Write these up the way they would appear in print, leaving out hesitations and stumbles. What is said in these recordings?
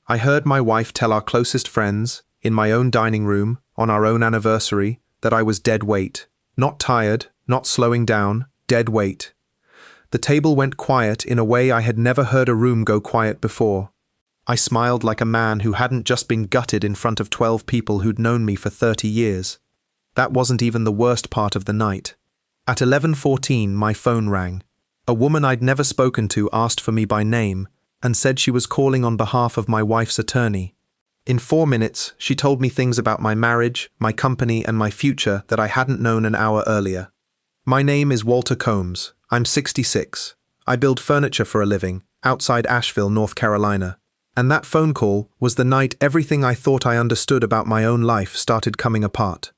I heard my wife tell our closest friends, in my own dining room, on our own anniversary, that I was dead weight. Not tired, not slowing down, dead weight. The table went quiet in a way I had never heard a room go quiet before. I smiled like a man who hadn't just been gutted in front of 12 people who'd known me for 30 years. That wasn't even the worst part of the night. At 11:14, my phone rang. A woman I'd never spoken to asked for me by name and said she was calling on behalf of my wife's attorney. In 4 minutes, she told me things about my marriage, my company, and my future that I hadn't known an hour earlier. My name is Walter Combs. I'm 66. I build furniture for a living, outside Asheville, North Carolina. And that phone call was the night everything I thought I understood about my own life started coming apart.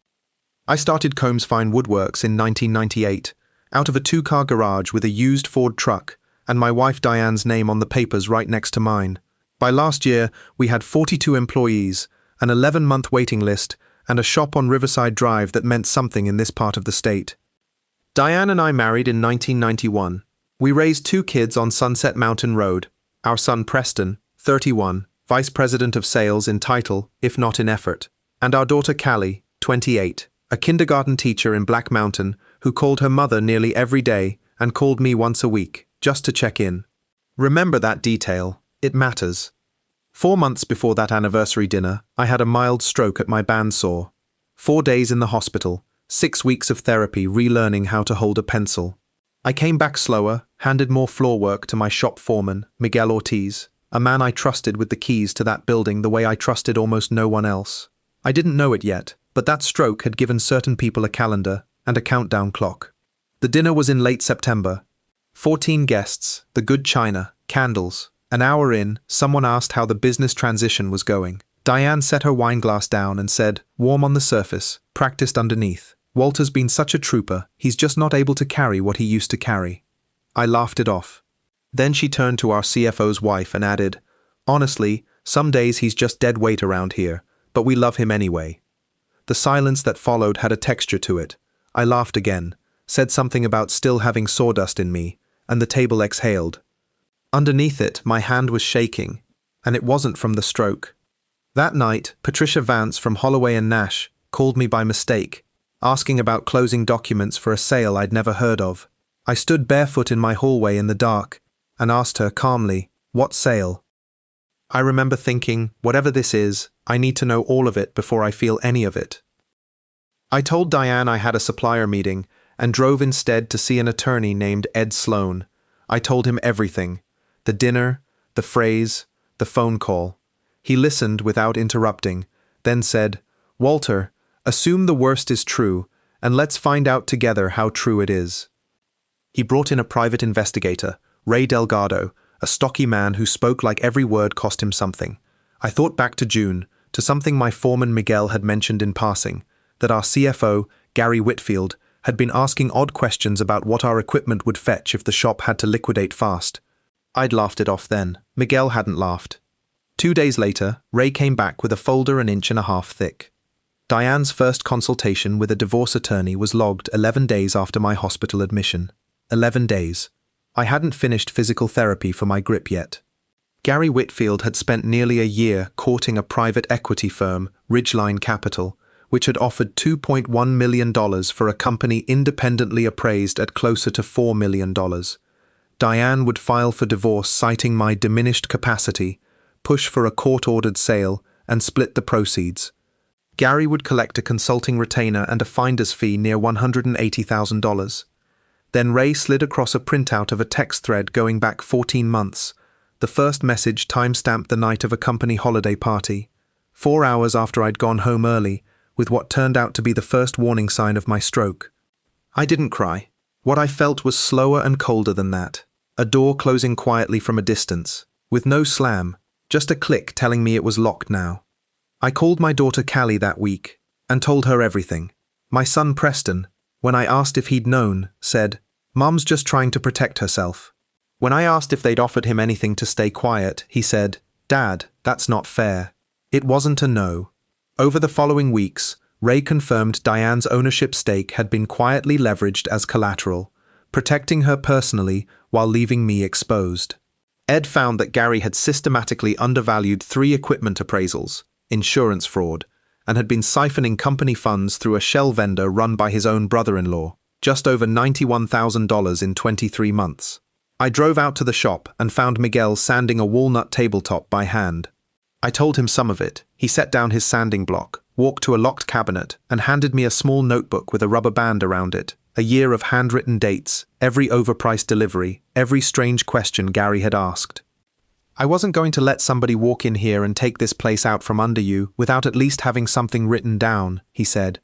I started Combs Fine Woodworks in 1998, out of a 2-car garage with a used Ford truck, and my wife Diane's name on the papers right next to mine. By last year, we had 42 employees, an 11-month waiting list, and a shop on Riverside Drive that meant something in this part of the state. Diane and I married in 1991. We raised 2 kids on Sunset Mountain Road. Our son Preston, 31, Vice President of Sales in title, if not in effort, and our daughter Callie, 28, a kindergarten teacher in Black Mountain who called her mother nearly every day and called me once a week, just to check in. Remember that detail. It matters. 4 months before that anniversary dinner, I had a mild stroke at my bandsaw. 4 days in the hospital, 6 weeks of therapy relearning how to hold a pencil. I came back slower, handed more floor work to my shop foreman, Miguel Ortiz, a man I trusted with the keys to that building the way I trusted almost no one else. I didn't know it yet, but that stroke had given certain people a calendar and a countdown clock. The dinner was in late September. 14 guests, the good china, candles. An hour in, someone asked how the business transition was going. Diane set her wine glass down and said, warm on the surface, practiced underneath. Walter's been such a trooper, he's just not able to carry what he used to carry. I laughed it off. Then she turned to our CFO's wife and added, honestly, some days he's just dead weight around here, but we love him anyway. The silence that followed had a texture to it. I laughed again, said something about still having sawdust in me, and the table exhaled. Underneath it, my hand was shaking, and it wasn't from the stroke. That night, Patricia Vance from Holloway & Nash called me by mistake, asking about closing documents for a sale I'd never heard of. I stood barefoot in my hallway in the dark and asked her calmly, what sale? I remember thinking, whatever this is, I need to know all of it before I feel any of it. I told Diane I had a supplier meeting and drove instead to see an attorney named Ed Sloan. I told him everything. The dinner, the phrase, the phone call. He listened without interrupting, then said, Walter, assume the worst is true, and let's find out together how true it is. He brought in a private investigator, Ray Delgado, a stocky man who spoke like every word cost him something. I thought back to June, to something my foreman Miguel had mentioned in passing, that our CFO, Gary Whitfield, had been asking odd questions about what our equipment would fetch if the shop had to liquidate fast. I'd laughed it off then. Miguel hadn't laughed. 2 days later, Ray came back with a folder 1.5 inches thick. Diane's first consultation with a divorce attorney was logged 11 days after my hospital admission. 11 days. I hadn't finished physical therapy for my grip yet. Gary Whitfield had spent nearly a year courting a private equity firm, Ridgeline Capital, which had offered $2.1 million for a company independently appraised at closer to $4 million. Diane would file for divorce citing my diminished capacity, push for a court-ordered sale, and split the proceeds. Gary would collect a consulting retainer and a finder's fee near $180,000. Then Ray slid across a printout of a text thread going back 14 months. The first message time-stamped the night of a company holiday party, 4 hours after I'd gone home early, with what turned out to be the first warning sign of my stroke. I didn't cry. What I felt was slower and colder than that. A door closing quietly from a distance, with no slam, just a click telling me it was locked now. I called my daughter Callie that week, and told her everything. My son Preston, when I asked if he'd known, said, "Mom's just trying to protect herself." When I asked if they'd offered him anything to stay quiet, he said, "Dad, that's not fair." It wasn't a no. Over the following weeks, Ray confirmed Diane's ownership stake had been quietly leveraged as collateral, protecting her personally while leaving me exposed. Ed found that Gary had systematically undervalued 3 equipment appraisals, insurance fraud, and had been siphoning company funds through a shell vendor run by his own brother-in-law, just over $91,000 in 23 months. I drove out to the shop and found Miguel sanding a walnut tabletop by hand. I told him some of it. He set down his sanding block, walked to a locked cabinet, and handed me a small notebook with a rubber band around it. A year of handwritten dates, every overpriced delivery, every strange question Gary had asked. I wasn't going to let somebody walk in here and take this place out from under you without at least having something written down, he said.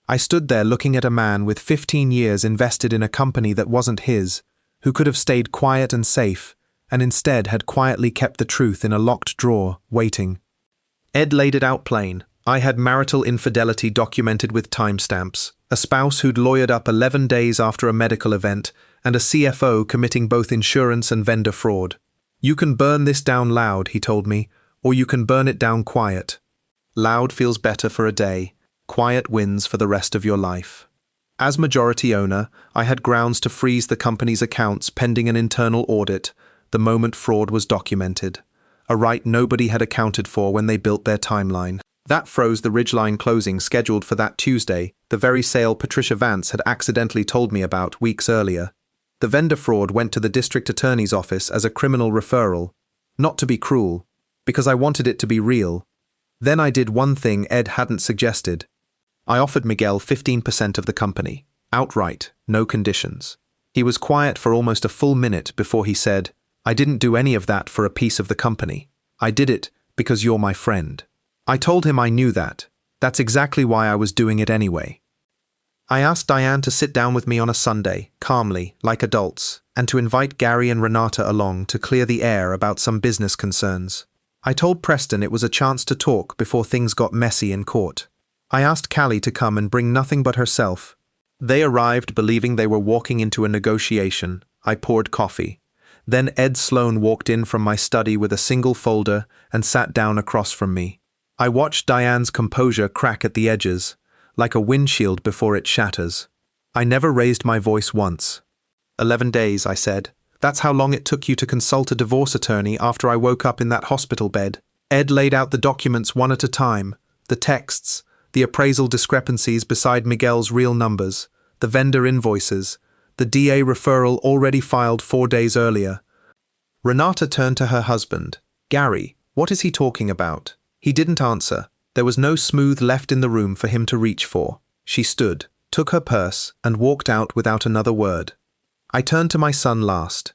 I stood there looking at a man with 15 years invested in a company that wasn't his, who could have stayed quiet and safe, and instead had quietly kept the truth in a locked drawer, waiting. Ed laid it out plain. I had marital infidelity documented with timestamps, a spouse who'd lawyered up 11 days after a medical event, and a CFO committing both insurance and vendor fraud. You can burn this down loud, he told me, or you can burn it down quiet. Loud feels better for a day. Quiet wins for the rest of your life. As majority owner, I had grounds to freeze the company's accounts pending an internal audit the moment fraud was documented, a right nobody had accounted for when they built their timeline. That froze the Ridgeline closing scheduled for that Tuesday, the very sale Patricia Vance had accidentally told me about weeks earlier. The vendor fraud went to the district attorney's office as a criminal referral, not to be cruel, because I wanted it to be real. Then I did one thing Ed hadn't suggested. I offered Miguel 15% of the company, outright, no conditions. He was quiet for almost a full minute before he said, I didn't do any of that for a piece of the company. I did it because you're my friend. I told him I knew that. That's exactly why I was doing it anyway. I asked Diane to sit down with me on a Sunday, calmly, like adults, and to invite Gary and Renata along to clear the air about some business concerns. I told Preston it was a chance to talk before things got messy in court. I asked Callie to come and bring nothing but herself. They arrived believing they were walking into a negotiation. I poured coffee. Then Ed Sloan walked in from my study with a single folder and sat down across from me. I watched Diane's composure crack at the edges, like a windshield before it shatters. I never raised my voice once. 11 days, I said. That's how long it took you to consult a divorce attorney after I woke up in that hospital bed. Ed laid out the documents one at a time, the texts, the appraisal discrepancies beside Miguel's real numbers, the vendor invoices, the DA referral already filed 4 days earlier. Renata turned to her husband. Gary, what is he talking about? He didn't answer. There was no smooth left in the room for him to reach for. She stood, took her purse, and walked out without another word. I turned to my son last.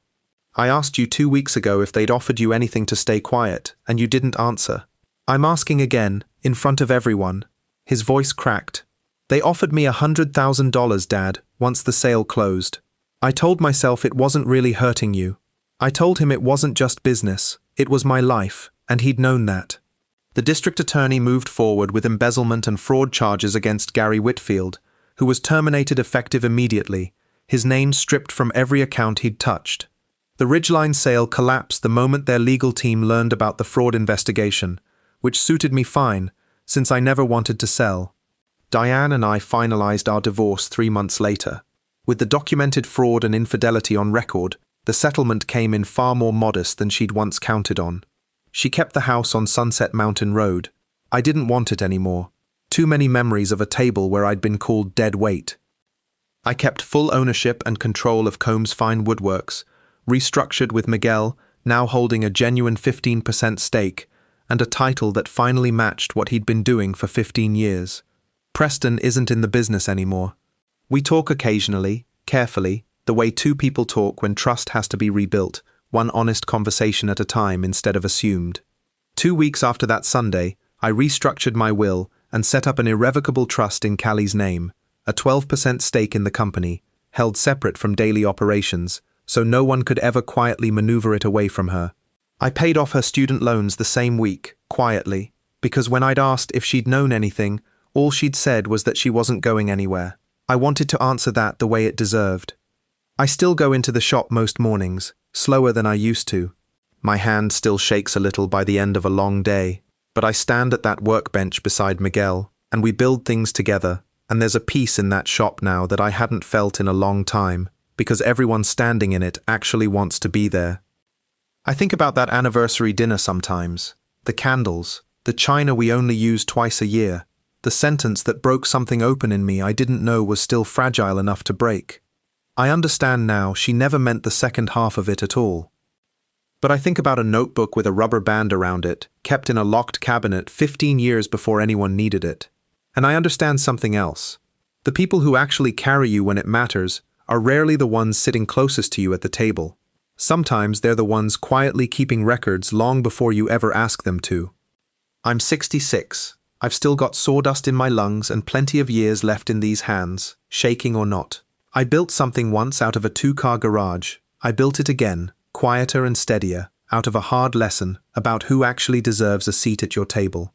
I asked you 2 weeks ago if they'd offered you anything to stay quiet, and you didn't answer. I'm asking again, in front of everyone. His voice cracked. They offered me $100,000, Dad, once the sale closed. I told myself it wasn't really hurting you. I told him it wasn't just business, it was my life, and he'd known that. The district attorney moved forward with embezzlement and fraud charges against Gary Whitfield, who was terminated effective immediately, his name stripped from every account he'd touched. The Ridgeline sale collapsed the moment their legal team learned about the fraud investigation, which suited me fine, since I never wanted to sell. Diane and I finalized our divorce 3 months later. With the documented fraud and infidelity on record, the settlement came in far more modest than she'd once counted on. She kept the house on Sunset Mountain Road. I didn't want it anymore. Too many memories of a table where I'd been called dead weight. I kept full ownership and control of Combs Fine Woodworks, restructured with Miguel, now holding a genuine 15% stake, and a title that finally matched what he'd been doing for 15 years. Preston isn't in the business anymore. We talk occasionally, carefully, the way 2 people talk when trust has to be rebuilt, one honest conversation at a time instead of assumed. 2 weeks after that Sunday, I restructured my will and set up an irrevocable trust in Callie's name, a 12% stake in the company, held separate from daily operations, so no one could ever quietly maneuver it away from her. I paid off her student loans the same week, quietly, because when I'd asked if she'd known anything, all she'd said was that she wasn't going anywhere. I wanted to answer that the way it deserved. I still go into the shop most mornings, slower than I used to. My hand still shakes a little by the end of a long day, but I stand at that workbench beside Miguel, and we build things together, and there's a peace in that shop now that I hadn't felt in a long time, because everyone standing in it actually wants to be there. I think about that anniversary dinner sometimes. The candles, the china we only use twice a year, the sentence that broke something open in me I didn't know was still fragile enough to break. I understand now she never meant the second half of it at all. But I think about a notebook with a rubber band around it, kept in a locked cabinet 15 years before anyone needed it. And I understand something else. The people who actually carry you when it matters are rarely the ones sitting closest to you at the table. Sometimes they're the ones quietly keeping records long before you ever ask them to. I'm 66. I've still got sawdust in my lungs and plenty of years left in these hands, shaking or not. I built something once out of a 2-car garage. I built it again, quieter and steadier, out of a hard lesson about who actually deserves a seat at your table.